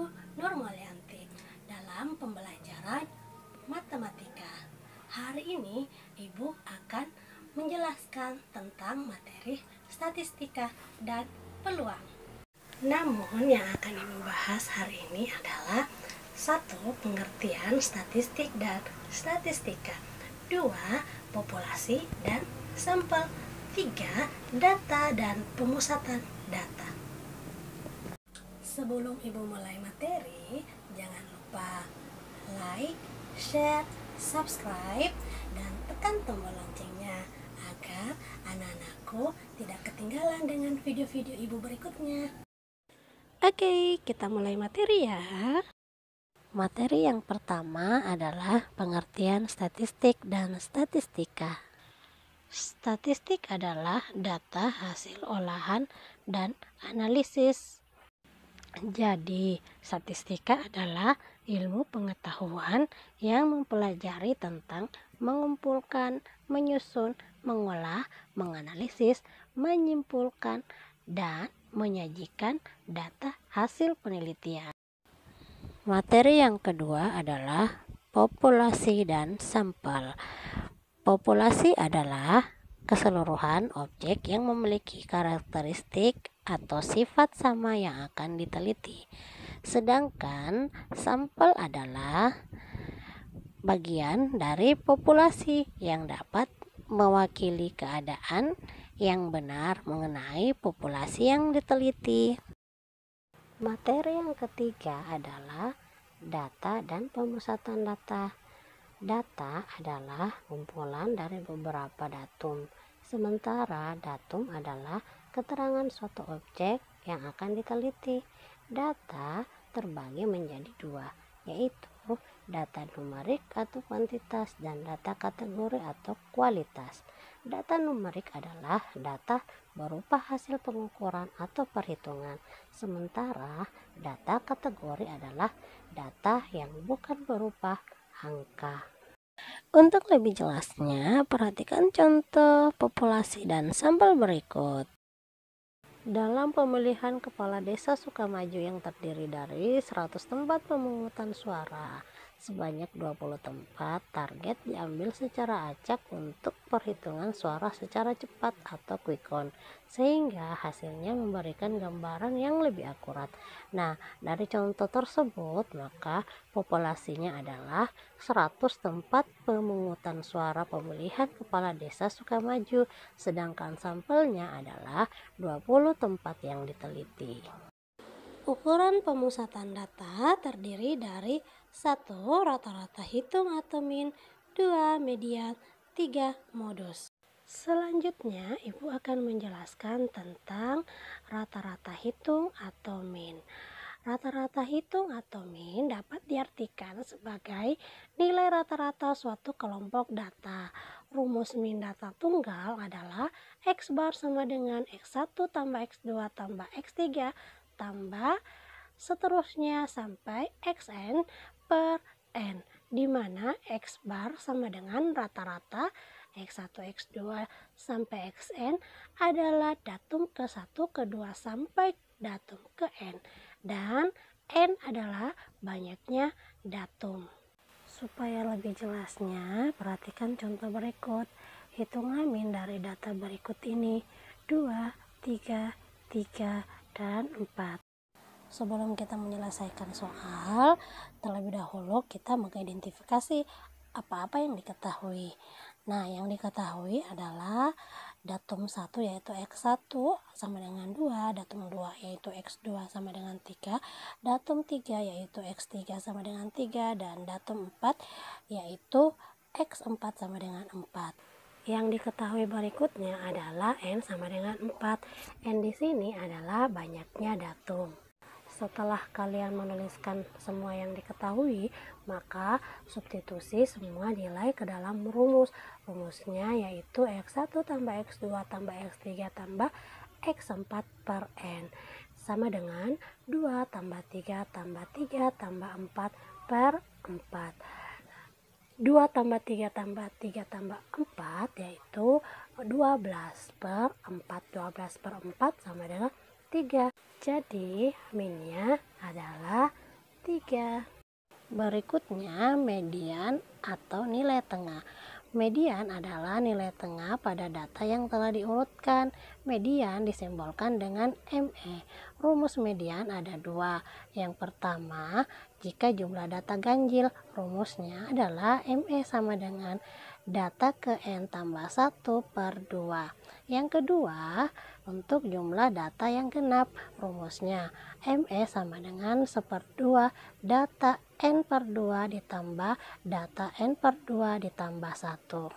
Ibu Nurmalianti dalam pembelajaran matematika. Hari ini Ibu akan menjelaskan tentang materi statistika dan peluang. Namun yang akan Ibu bahas hari ini adalah 1. Pengertian statistik dan statistika, 2. Populasi dan sampel, 3. Data dan pemusatan data. Sebelum Ibu mulai materi, jangan lupa like, share, subscribe, dan tekan tombol loncengnya agar anak-anakku tidak ketinggalan dengan video-video Ibu berikutnya. Oke, kita mulai materi ya. Materi yang pertama adalah pengertian statistik dan statistika. Statistik adalah data hasil olahan dan analisis. Jadi, statistika adalah ilmu pengetahuan yang mempelajari tentang mengumpulkan, menyusun, mengolah, menganalisis, menyimpulkan, dan menyajikan data hasil penelitian. Materi yang kedua adalah populasi dan sampel. Populasi adalah keseluruhan objek yang memiliki karakteristik atau sifat sama yang akan diteliti. Sedangkan sampel adalah bagian dari populasi yang dapat mewakili keadaan yang benar mengenai populasi yang diteliti. Materi yang ketiga adalah data dan pemusatan data. Data adalah kumpulan dari beberapa datum, sementara datum adalah keterangan suatu objek yang akan diteliti. Data terbagi menjadi dua, yaitu data numerik atau kuantitas dan data kategori atau kualitas. Data numerik adalah data berupa hasil pengukuran atau perhitungan, sementara data kategori adalah data yang bukan berupa angka. Untuk lebih jelasnya, perhatikan contoh populasi dan sampel berikut. Dalam pemilihan kepala desa Sukamaju yang terdiri dari 100 tempat pemungutan suara, sebanyak 20 tempat target diambil secara acak untuk perhitungan suara secara cepat atau quick count, sehingga hasilnya memberikan gambaran yang lebih akurat. Nah, dari contoh tersebut, maka populasinya adalah 100 tempat pemungutan suara pemilihan kepala desa Sukamaju, sedangkan sampelnya adalah 20 tempat yang diteliti. Ukuran pemusatan data terdiri dari 1. Rata-rata hitung atau min, 2. Median, 3. Modus. Selanjutnya, Ibu akan menjelaskan tentang rata-rata hitung atau min. Rata-rata hitung atau min dapat diartikan sebagai nilai rata-rata suatu kelompok data. Rumus min data tunggal adalah X bar sama dengan X1 tambah X2 tambah X3 tambah seterusnya sampai Xn per N, di mana X bar sama dengan rata-rata X1, X2 sampai Xn adalah datum ke-1, ke-2 sampai datum ke-N, dan N adalah banyaknya datum. Supaya lebih jelasnya, perhatikan contoh berikut. Hitungan min dari data berikut ini: 2, 3, 3, dan 4. Sebelum kita menyelesaikan soal, terlebih dahulu kita mengidentifikasi apa-apa yang diketahui. Nah, yang diketahui adalah datum 1 yaitu X1 sama dengan 2, datum 2 yaitu X2 sama dengan 3, datum 3 yaitu X3 sama dengan 3, dan datum 4 yaitu X4 sama dengan 4. Yang diketahui berikutnya adalah N sama dengan 4. N di sini adalah banyaknya datum. Setelah kalian menuliskan semua yang diketahui, maka substitusi semua nilai ke dalam rumus. Rumusnya yaitu X1 tambah X2 tambah X3 tambah X4 per N sama dengan 2 tambah 3 tambah 3 tambah 4 per 4. 2 tambah 3 tambah 3 tambah 4 yaitu 12 per 4. 12 per 4 sama dengan 3. Jadi minnya adalah 3. Berikutnya median atau nilai tengah. Median adalah nilai tengah pada data yang telah diurutkan. Median disimbolkan dengan ME. Rumus median ada dua. Yang pertama, jika jumlah data ganjil, rumusnya adalah ME sama dengan data ke N tambah 1/2. Yang kedua, untuk jumlah data yang genap, rumusnya ME sama dengan 1/2 data N/2 ditambah data N/2 ditambah 1.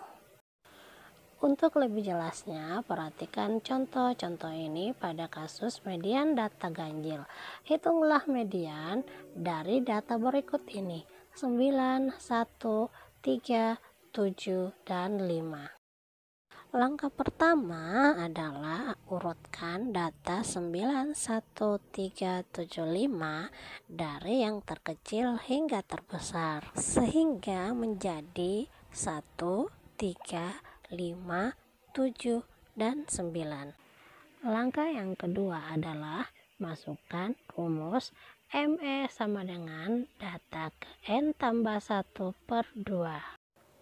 Untuk lebih jelasnya, perhatikan contoh-contoh ini pada kasus median data ganjil. Hitunglah median dari data berikut ini: 9, 1, 3, 7, dan 5. Langkah pertama adalah urutkan data 9, 1, 3, 7, 5 dari yang terkecil hingga terbesar sehingga menjadi 1, 3, 5, 7, dan 9. Langkah yang kedua adalah masukkan rumus ME sama dengan data ke N tambah 1/2.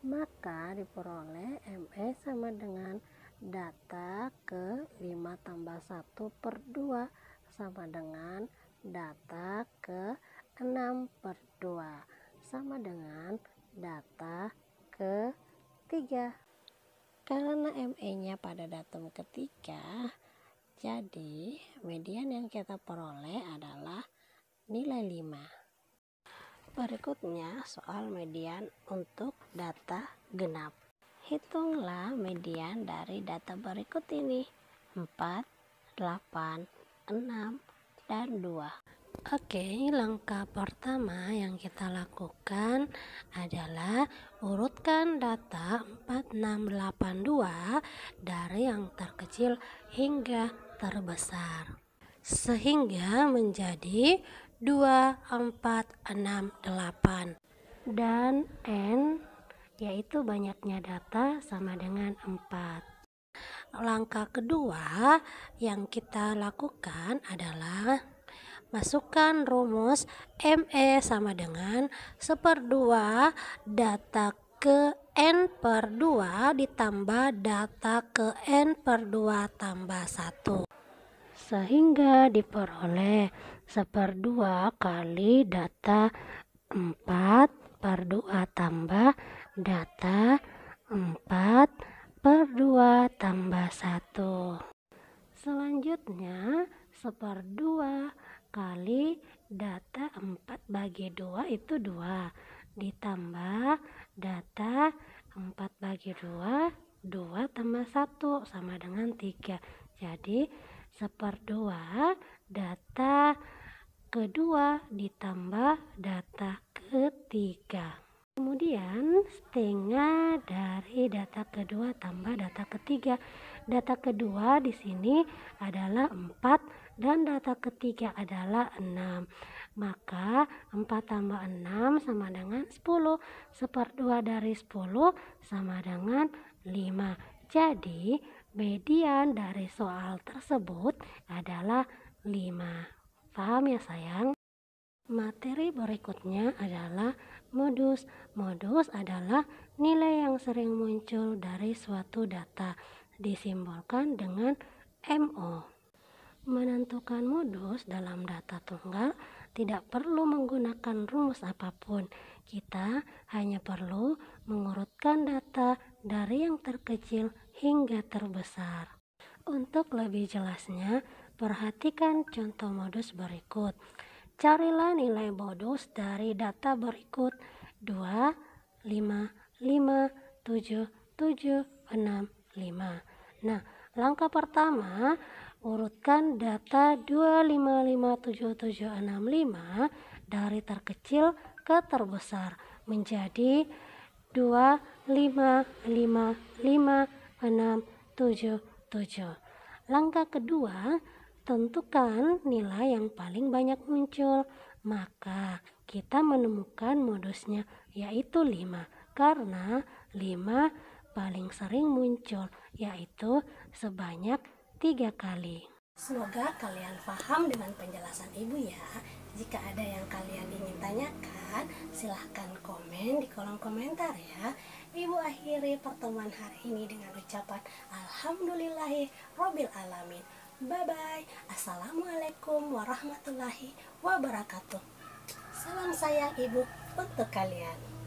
Maka diperoleh ME sama dengan data ke 5 tambah 1/2 sama dengan data ke 6/2 sama dengan data ke 3. Karena ME-nya pada datum ketiga, jadi median yang kita peroleh adalah nilai 5. Berikutnya soal median untuk data genap. Hitunglah median dari data berikut ini: 4, 8, 6, dan 2. Oke, langkah pertama yang kita lakukan adalah urutkan data 4, 6, 8, 2 dari yang terkecil hingga terbesar sehingga menjadi 2, 4, 6, 8 dan N yaitu banyaknya data sama dengan 4. Langkah kedua yang kita lakukan adalah masukkan rumus ME sama dengan 1/2 data ke N/2 ditambah data ke N/2 tambah 1 sehingga diperoleh 1/2 kali data 4/2 tambah data 4/2 tambah 1. Selanjutnya 1/2 kali data 4/2 itu 2 ditambah data 4/2 2 tambah 1 sama dengan 3. Jadi 1/2 data kedua ditambah data ketiga. Kemudian setengah dari data kedua tambah data ketiga. Data kedua di sini adalah 4 dan data ketiga adalah 6. Maka 4 tambah 6 sama dengan 10. 1/2 dari 10 sama dengan 5. Jadi median dari soal tersebut adalah 5. Paham ya sayang? Materi berikutnya adalah modus. Modus adalah nilai yang sering muncul dari suatu data, disimbolkan dengan MO. Menentukan modus dalam data tunggal tidak perlu menggunakan rumus apapun. Kita hanya perlu mengurutkan data dari yang terkecil hingga terbesar. Untuk lebih jelasnya, perhatikan contoh modus berikut. Carilah nilai modus dari data berikut: 2, 5, 5, 7, 7, 6, 5. Nah, langkah pertama, urutkan data 2, 5, 5, 7, 7, 6, 5 dari terkecil ke terbesar menjadi 2, 5, 5, 5, 6, 7, 7. Langkah kedua, tentukan nilai yang paling banyak muncul. Maka kita menemukan modusnya yaitu 5 karena 5 paling sering muncul, yaitu sebanyak 3 kali. Semoga kalian paham dengan penjelasan Ibu ya. Jika ada yang kalian ingin tanyakan, silahkan komen di kolom komentar ya. Ibu akhiri pertemuan hari ini dengan ucapan Alhamdulillahirobbil alamin. Bye bye. Assalamualaikum warahmatullahi wabarakatuh. Salam sayang ibu untuk kalian.